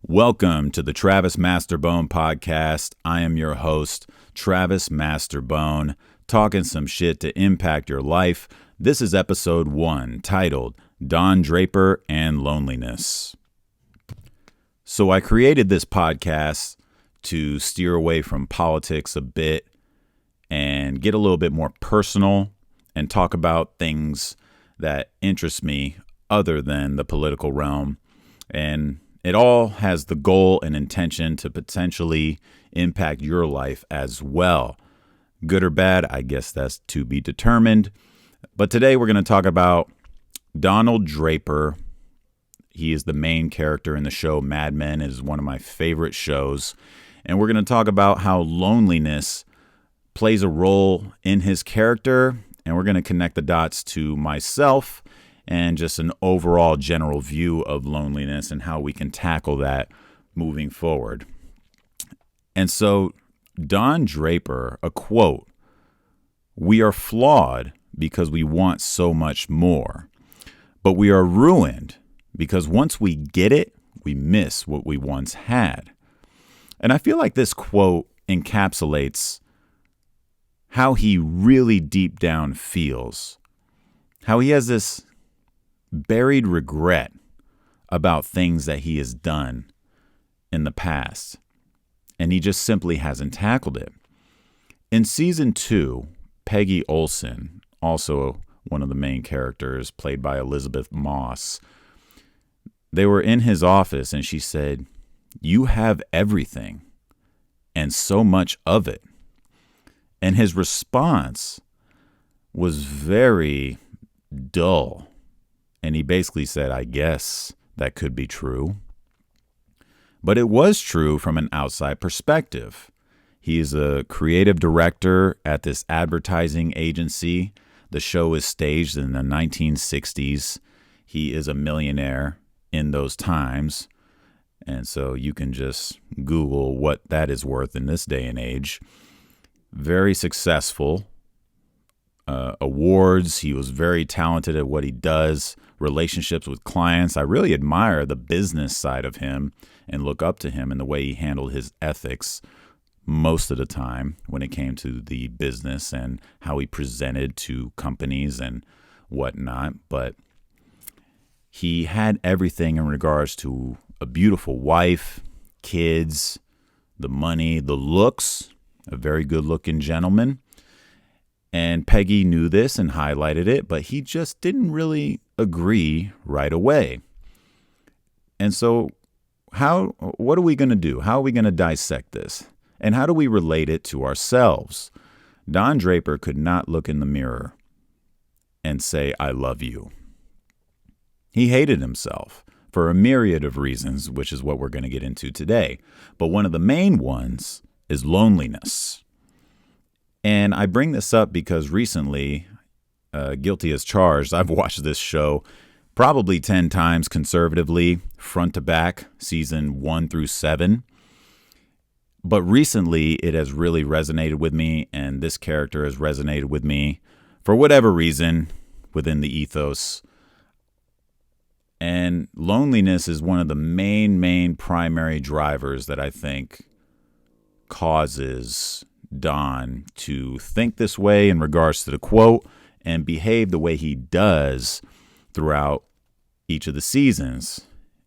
Welcome to the Travis Masterbone podcast. I am your host, Travis Masterbone, talking some shit to impact your life. This is episode 1, titled Don Draper and Loneliness. So I created this podcast to steer away from politics a bit and get a little bit more personal and talk about things that interest me other than the political realm. And it all has the goal and intention to potentially impact your life as well. Good or bad, I guess that's to be determined. But today we're going to talk about Donald Draper. He is the main character in the show Mad Men. It is one of my favorite shows. And we're going to talk about how loneliness plays a role in his character. And we're going to connect the dots to myself and just an overall general view of loneliness and how we can tackle that moving forward. And so Don Draper, a quote, "We are flawed because we want so much more, but we are ruined because once we get it, we miss what we once had." And I feel like this quote encapsulates how he really deep down feels, how he has this buried regret about things that he has done in the past, and he just simply hasn't tackled it. In season 2, Peggy Olson, also one of the main characters, played by Elizabeth Moss, they were in his office and she said, "You have everything and so much of it." And his response was very dull. And he basically said, "I guess that could be true." But it was true from an outside perspective. He's a creative director at this advertising agency. The show is staged in the 1960s. He is a millionaire in those times. And so you can just Google what that is worth in this day and age. Very successful. Awards. He was very talented at what he does. Relationships with clients. I really admire the business side of him and look up to him in the way he handled his ethics most of the time when it came to the business and how he presented to companies and whatnot. But he had everything in regards to a beautiful wife, kids, the money, the looks, a very good looking gentleman. And Peggy knew this and highlighted it, but he just didn't really agree right away. And so what are we going to do? How are we going to dissect this? And how do we relate it to ourselves? Don Draper could not look in the mirror and say, "I love you." He hated himself for a myriad of reasons, which is what we're going to get into today. But one of the main ones is loneliness. And I bring this up because recently, Guilty as Charged, I've watched this show probably 10 times conservatively, front to back, season 1 through 7. But recently, it has really resonated with me, and this character has resonated with me for whatever reason within the ethos. And loneliness is one of the main primary drivers that I think causes Don to think this way in regards to the quote and behave the way he does throughout each of the seasons.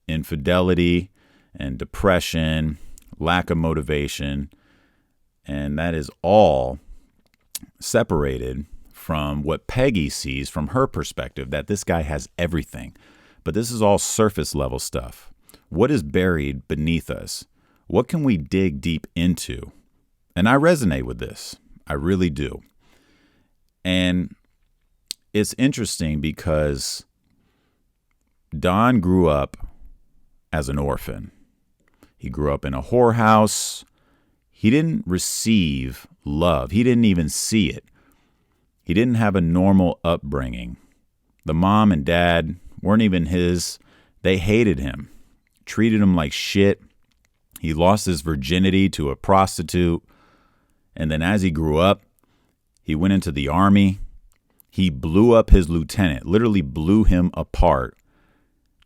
Infidelity and depression, lack of motivation, and that is all separated from what Peggy sees from her perspective, that this guy has everything. But this is all surface level stuff. What is buried beneath us? What can we dig deep into? And I resonate with this. I really do. And it's interesting because Don grew up as an orphan. He grew up in a whorehouse. He didn't receive love. He didn't even see it. He didn't have a normal upbringing. The mom and dad weren't even his. They hated him, treated him like shit. He lost his virginity to a prostitute. And then as he grew up, he went into the army. He blew up his lieutenant, literally blew him apart,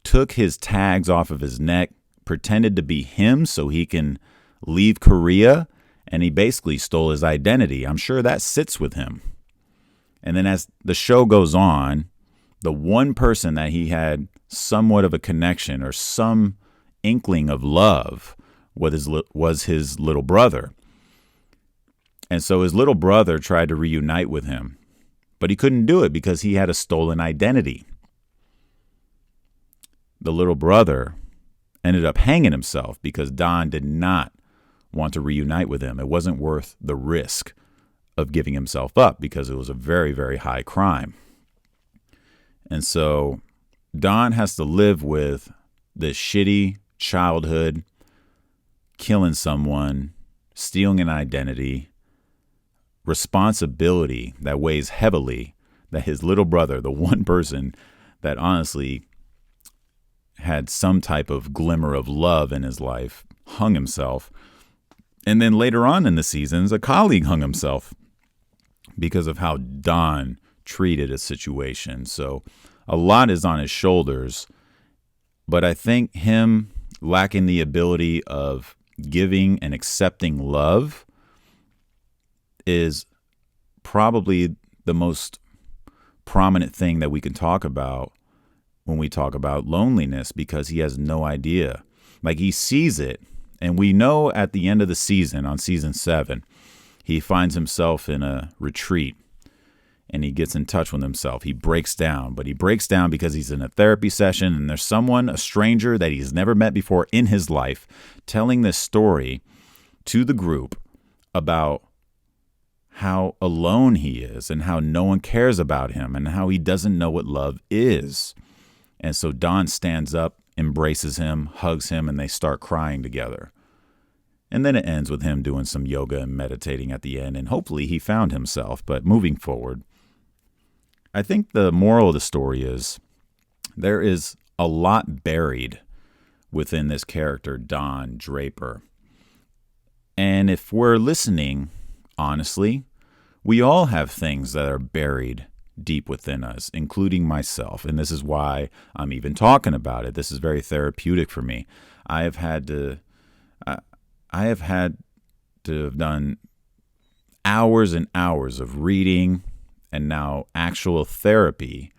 took his tags off of his neck, pretended to be him so he can leave Korea, and he basically stole his identity. I'm sure that sits with him. And then as the show goes on, the one person that he had somewhat of a connection or some inkling of love was his little brother. And so his little brother tried to reunite with him, but he couldn't do it because he had a stolen identity. The little brother ended up hanging himself because Don did not want to reunite with him. It wasn't worth the risk of giving himself up because it was a very, very high crime. And so Don has to live with this shitty childhood, killing someone, stealing an identity, responsibility that weighs heavily, that his little brother, the one person that honestly had some type of glimmer of love in his life, hung himself. And then later on in the seasons, a colleague hung himself because of how Don treated a situation. So a lot is on his shoulders, but I think him lacking the ability of giving and accepting love is probably the most prominent thing that we can talk about when we talk about loneliness, because he has no idea. Like, he sees it, and we know at the end of the season, on season 7, he finds himself in a retreat and he gets in touch with himself. He breaks down, but he breaks down because he's in a therapy session and there's someone, a stranger that he's never met before in his life, telling this story to the group about how alone he is and how no one cares about him and how he doesn't know what love is. And so Don stands up, embraces him, hugs him, and they start crying together. And then it ends with him doing some yoga and meditating at the end, and hopefully he found himself. But moving forward, I think the moral of the story is there is a lot buried within this character, Don Draper. And if we're listening, honestly, we all have things that are buried deep within us, including myself. And this is why I'm even talking about it. This is very therapeutic for me. I have had to have done hours and hours of reading and now actual therapy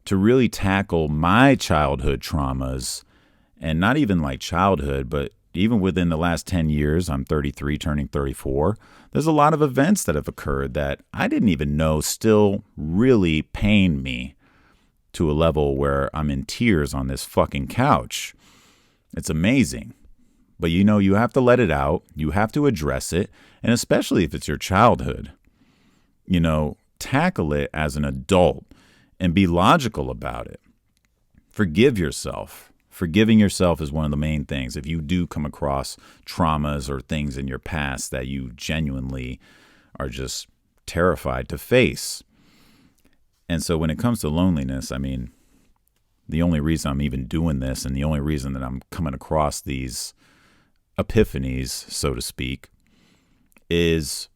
to really tackle my childhood traumas, and not even like childhood, but even within the last 10 years. I'm 33, turning 34. There's a lot of events that have occurred that I didn't even know still really pain me to a level where I'm in tears on this fucking couch. It's amazing. But you have to let it out. You have to address it. And especially if it's your childhood, tackle it as an adult and be logical about it. Forgive yourself. Forgiving yourself is one of the main things. If you do come across traumas or things in your past that you genuinely are just terrified to face. And so when it comes to loneliness, I mean, the only reason I'm even doing this and the only reason that I'm coming across these epiphanies, so to speak, is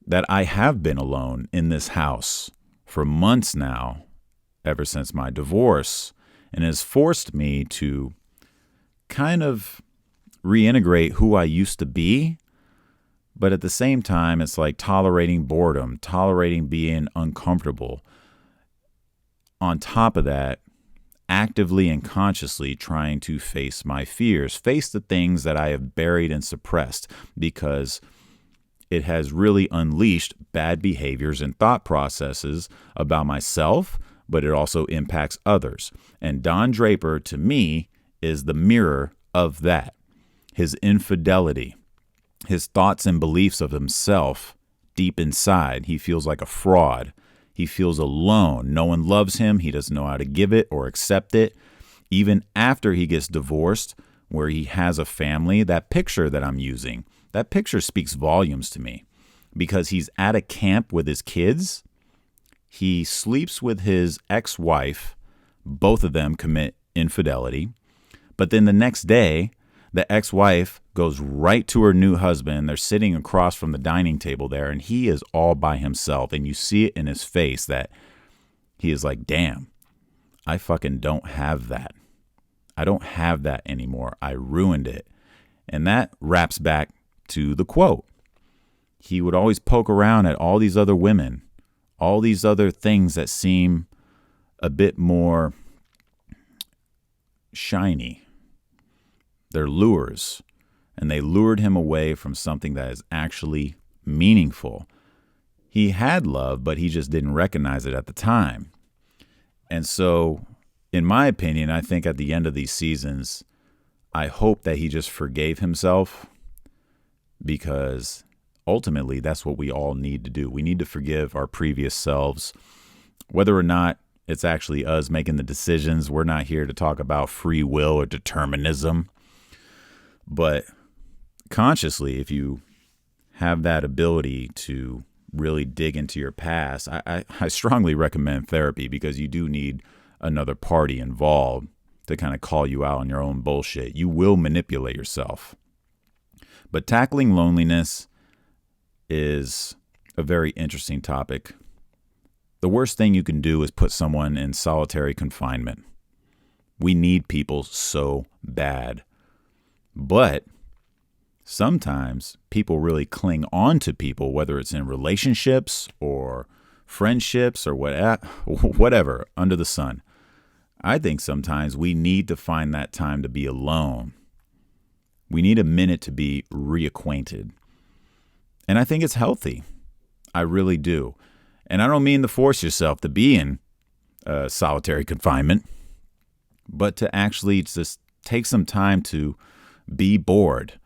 that I have been alone in this house for months now, ever since my divorce, and has forced me to kind of reintegrate who I used to be. But at the same time, it's like tolerating boredom, tolerating being uncomfortable. On top of that, actively and consciously trying to face my fears, face the things that I have buried and suppressed, because it has really unleashed bad behaviors and thought processes about myself, but it also impacts others. And Don Draper, to me, is the mirror of that. His infidelity, his thoughts and beliefs of himself deep inside. He feels like a fraud. He feels alone. No one loves him. He doesn't know how to give it or accept it. Even after he gets divorced, where he has a family, that picture that I'm using, that picture speaks volumes to me, because he's at a camp with his kids. He sleeps with his ex-wife. Both of them commit infidelity. But then the next day, the ex-wife goes right to her new husband. They're sitting across from the dining table there, and he is all by himself. And you see it in his face that he is like, damn, I fucking don't have that. I don't have that anymore. I ruined it. And that wraps back to the quote. He would always poke around at all these other women, all these other things that seem a bit more shiny. They're lures, and they lured him away from something that is actually meaningful. He had love, but he just didn't recognize it at the time. And so, in my opinion, I think at the end of these seasons, I hope that he just forgave himself, because ultimately that's what we all need to do. We need to forgive our previous selves, whether or not it's actually us making the decisions. We're not here to talk about free will or determinism, but consciously, if you have that ability to really dig into your past, I strongly recommend therapy, because you do need another party involved to kind of call you out on your own bullshit. You will manipulate yourself. But tackling loneliness is a very interesting topic. The worst thing you can do is put someone in solitary confinement. We need people so bad. But sometimes people really cling on to people, whether it's in relationships or friendships or whatever under the sun. I think sometimes we need to find that time to be alone. We need a minute to be reacquainted. And I think it's healthy. I really do. And I don't mean to force yourself to be in solitary confinement, but to actually just take some time to be bored,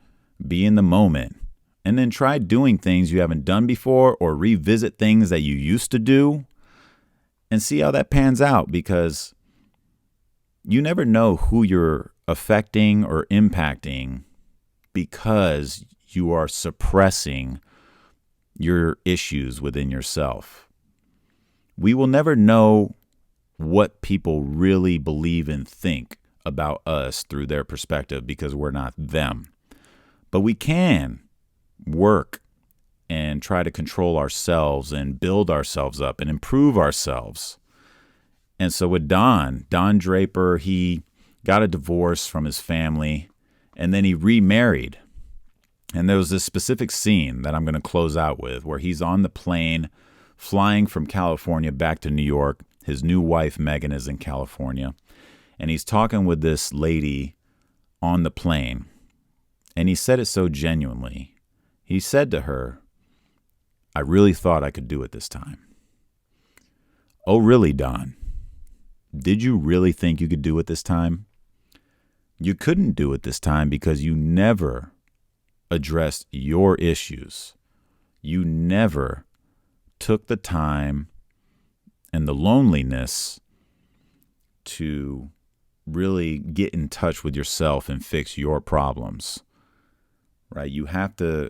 be in the moment, and then try doing things you haven't done before, or revisit things that you used to do, and see how that pans out, because you never know who you're affecting or impacting because you are suppressing your issues within yourself. We will never know what people really believe and think about us through their perspective, because we're not them. But we can work and try to control ourselves and build ourselves up and improve ourselves. And so with Don Draper, he got a divorce from his family, and then he remarried. And there was this specific scene that I'm going to close out with, where he's on the plane flying from California back to New York. His new wife, Megan, is in California. And he's talking with this lady on the plane. And he said it so genuinely. He said to her, "I really thought I could do it this time." Oh, really, Don? Did you really think you could do it this time? You couldn't do it this time because you never addressed your issues. You never took the time and the loneliness to really get in touch with yourself and fix your problems, right? You have to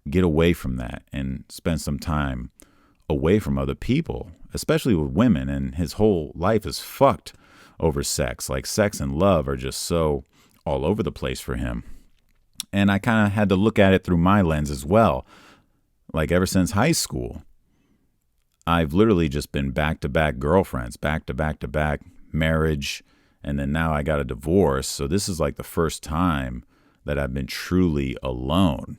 get away from that and spend some time away from other people, especially with women. And his whole life is fucked over sex. Like, sex and love are just so all over the place for him. And I kind of had to look at it through my lens as well. Like, ever since high school, I've literally just been back-to-back girlfriends, back-to-back-to-back marriage, and then now I got a divorce. So this is like the first time that I've been truly alone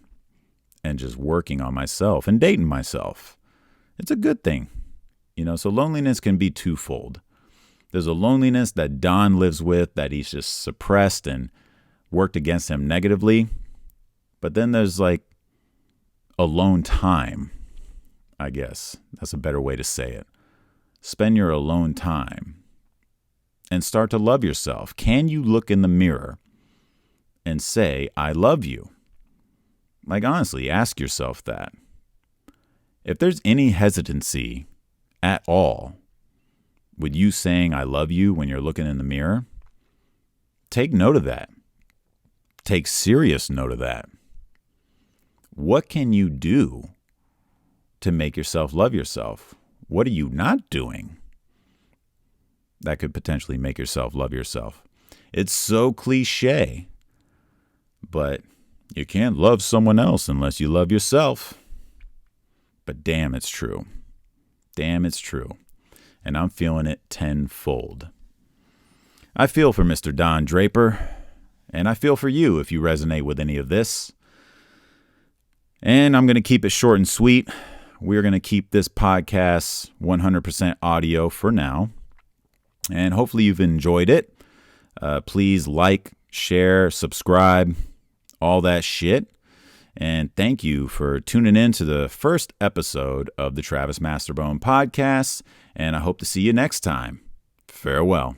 and just working on myself and dating myself. It's a good thing, so loneliness can be twofold. There's a loneliness that Don lives with, that he's just suppressed and worked against him negatively. But then there's like alone time, I guess. That's a better way to say it. Spend your alone time and start to love yourself. Can you look in the mirror and say, "I love you"? Like, honestly, ask yourself that. If there's any hesitancy at all with you saying "I love you" when you're looking in the mirror, take note of that. Take serious note of that. What can you do to make yourself love yourself? What are you not doing that could potentially make yourself love yourself? It's so cliche, but you can't love someone else unless you love yourself. But damn, it's true. Damn, it's true. And I'm feeling it tenfold. I feel for Mr. Don Draper, and I feel for you if you resonate with any of this. And I'm going to keep it short and sweet. We're going to keep this podcast 100% audio for now. And hopefully you've enjoyed it. Please like, share, subscribe, all that shit. And thank you for tuning in to the first episode of the Travis Masterbone podcast. And I hope to see you next time. Farewell.